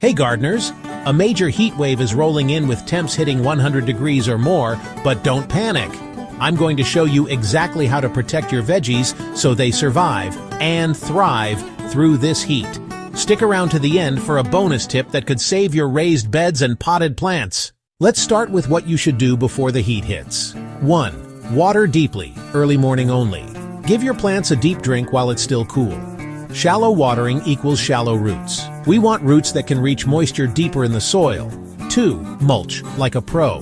Hey gardeners! A major heat wave is rolling in with temps hitting 100 degrees or more, but don't panic. I'm going to show you exactly how to protect your veggies so they survive and thrive through this heat. Stick around to the end for a bonus tip that could save your raised beds and potted plants. Let's start with what you should do before the heat hits. 1. Water deeply, early morning only. Give your plants a deep drink while it's still cool. Shallow watering equals shallow roots. We want roots that can reach moisture deeper in the soil. 2. Mulch, like a pro.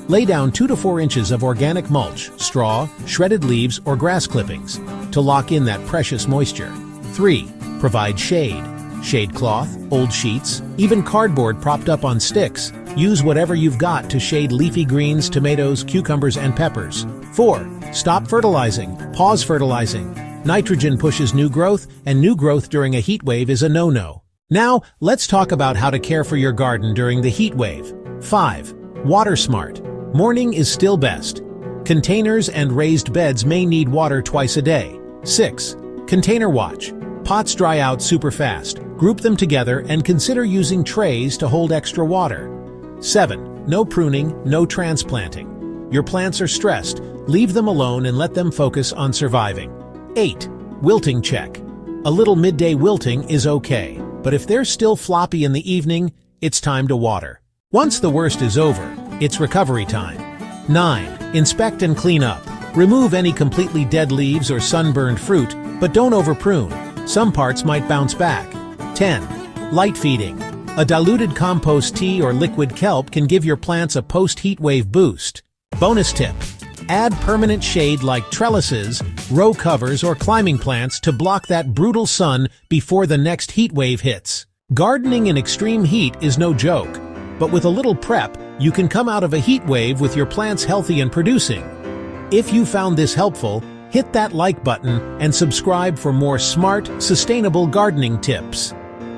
Lay down 2 to 4 inches of organic mulch, straw, shredded leaves, or grass clippings to lock in that precious moisture. 3. Provide shade. Shade cloth, old sheets, even cardboard propped up on sticks. Use whatever you've got to shade leafy greens, tomatoes, cucumbers, and peppers. 4. Stop fertilizing. Pause fertilizing. Nitrogen pushes new growth, and new growth during a heat wave is a no-no. Now, let's talk about how to care for your garden during the heat wave. 5. Water smart. Morning is still best. Containers and raised beds may need water twice a day. 6. Container watch. Pots dry out super fast. Group them together and consider using trays to hold extra water. 7. No pruning, no transplanting. Your plants are stressed. Leave them alone and let them focus on surviving. 8. Wilting check. A little midday wilting is okay, but if they're still floppy in the evening, it's time to water. Once the worst is over, it's recovery time. 9. Inspect and clean up. Remove any completely dead leaves or sunburned fruit, but don't over-prune. Some parts might bounce back. 10. Light feeding. A diluted compost tea or liquid kelp can give your plants a post-heat wave boost. Bonus tip. Add permanent shade like trellises, row covers, or climbing plants to block that brutal sun before the next heat wave hits. Gardening in extreme heat is no joke, but with a little prep, you can come out of a heat wave with your plants healthy and producing. If you found this helpful, hit that like button and subscribe for more smart, sustainable gardening tips.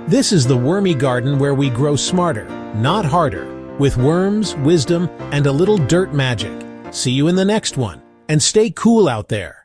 This is the Wormy Garden, where we grow smarter, not harder, with worms, wisdom, and a little dirt magic. See you in the next one, and stay cool out there.